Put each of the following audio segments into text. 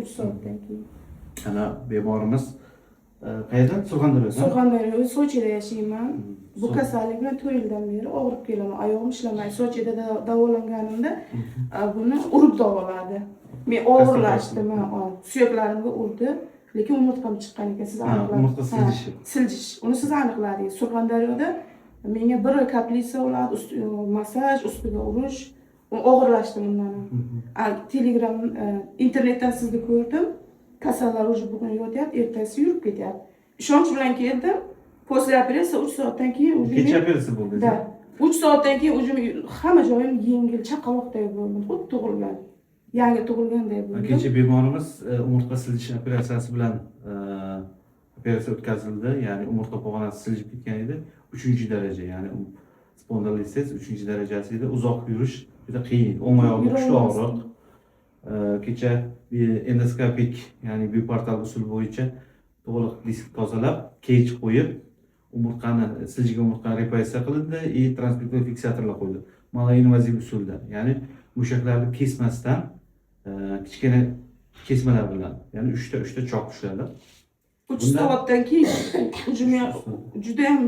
3 soatdan keyin. Ana bemorimiz qayerdan? Surxondaryodan? Surxondaryo, Sochida yashayman. Bu kasallik bilan 4 yildan beri og'rib kelaman. Oyog'im ishlamaydi. Sochida davolanganimda buni urib davoladi. Men og'irlashdim, suyaklarimga urdi. Lekin umurtqam chiqqan ekan. Siz aniqladingiz. Umurtqa siljishi. Siljish. Uni siz aniqladingiz. Surxondaryoda menga bir kaplitsa uladi, massaj, ustiga urish. Og'irlashdim undan. Telegram, internetdan sizni ko'rdim. Kasallar уже bugun yotyapti, ertasi yurib ketyapti. Ishonch bilan keldim. После operatsiya 3 soatdan keyin kecha operatsiya bo'ldi. Da. 3 soatdan keyin уже hamma joyim yengil, chaqaloqday bo'ldim. Xuddi tug'ilgan. Yangi tug'ilganday bo'ldim. Kecha bemorimiz umurtqa siljish operatsiyasi bilan operatsiya o'tkazildi. Ya'ni umurtqa pog'onasi siljib ketgan edi. 3-daraja, ya'ni spondilistis 3-darajasi edi. Uzoq yurish juda qiyin edi. O'ng oyog'i kuchli og'riq. Kecha endoskopik, ya'ni biportal usul bo'yicha to'liq disk tozalab, kech qo'yib, umurtqani, siljigan umurtqani repassiya qilindi, transport fiksatorlar qo'ydi. Mana invaziv usulda, ya'ni mushaklarni kesmasdan, kichkina kesmalar bilan, ya'ni 3ta chok ushladi. 3 soatdan keyin juda ham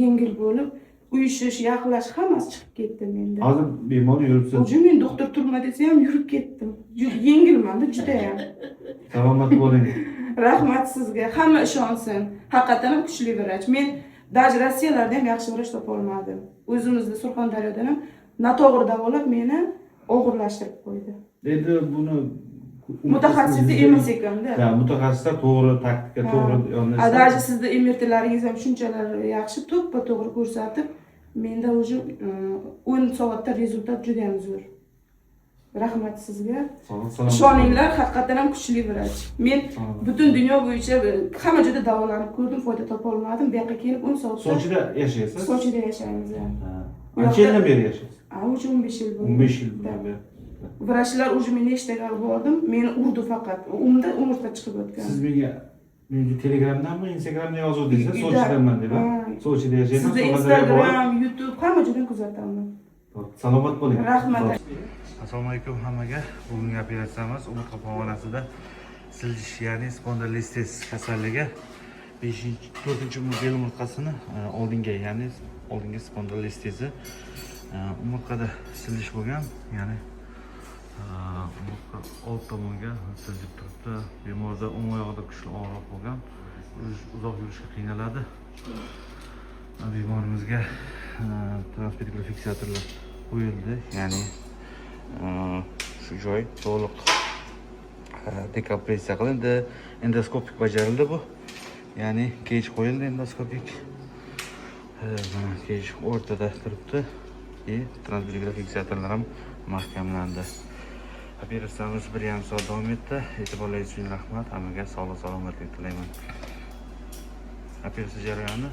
yengil bo'lib, uyushish, yaqinlashish hammasi chiqib ketdi menda. Hozir bemor yuribsiz. Men doktor turma desa ham yurib ketdim. Yengilman-da juda ham. Salomat bo'ling. Rahmat sizga. Hamma ishonsin. Haqiqatan ham kuchli vrach. Men даже Rossiyalarda ham yaxshi vrach topa olmadim. O'zimizda Surxondaryoda ham noto'g'ri davolab meni og'irlashtirib qo'ydi. Endi buni mutaxassis emas ekanda. Ha, mutaxassislar to'g'ri taktika, to'g'ri yondashsa. Даже sizda MRTlaringiz ham shunchalar yaxshi, to'ppa-to'g'ri ko'rsatib, menda уже 10 soatda rezultat juda ham zo'r. Rahmat sizga. Ishoninglar, haqiqatan ham kuchli vrach. Men butun dunyo bo'yicha hamma joyda davolanib ko'rdim, foyda topa olmadim. Bu yoqqa kelib 10 soatda. Sochida yashaysiz? Sochida yashaymiz. Qancha yildan beri yashaysiz? Уже 15 yil bo'ldi. 15 yildan beri. Vrachlar уже men nechtaga bordim, meni urdi faqat. Unda umurtqa chiqib o'tgan. Siz menga Telegramdanmi, Instagramdan yozuvdingiz, Sochidaman deb. Sochida yashayman. Sizni Instagram, YouTube hamma joydan kuzataman. Salomat bo'ling. Rahmat. Assalomu alaykum hammaga. Bugungi operatsiyamiz umurtqa pog'onasida siljish, ya'ni spondilistis kasalligi 4-model umurtqasini oldinga, ya'ni oldingi spondilistisi umurtqada siljish bo'lgan, ya'ni umurtqa old tomonga siljib turibdi. Bemorda o'ng oyog'ida kuchli og'riq bo'lgan, uzoq yurishga qiynaladi. Bemorimizga transport fiksatorlar qo'yildi, ya'ni shu joy to'liq dekompressiya qilindi, endoskopik bajarildi bu. Ya'ni kech qo'yildi endoskopik. Mana kech o'rtada turibdi. Transport fiksatorlar ham mahkamlandi. Operatsiyamiz 1,5 soat davom etdi. E'tiborlaringiz uchun rahmat. Hammaga sog'lik, salomatlik tilayman. Operatsiya jarayoni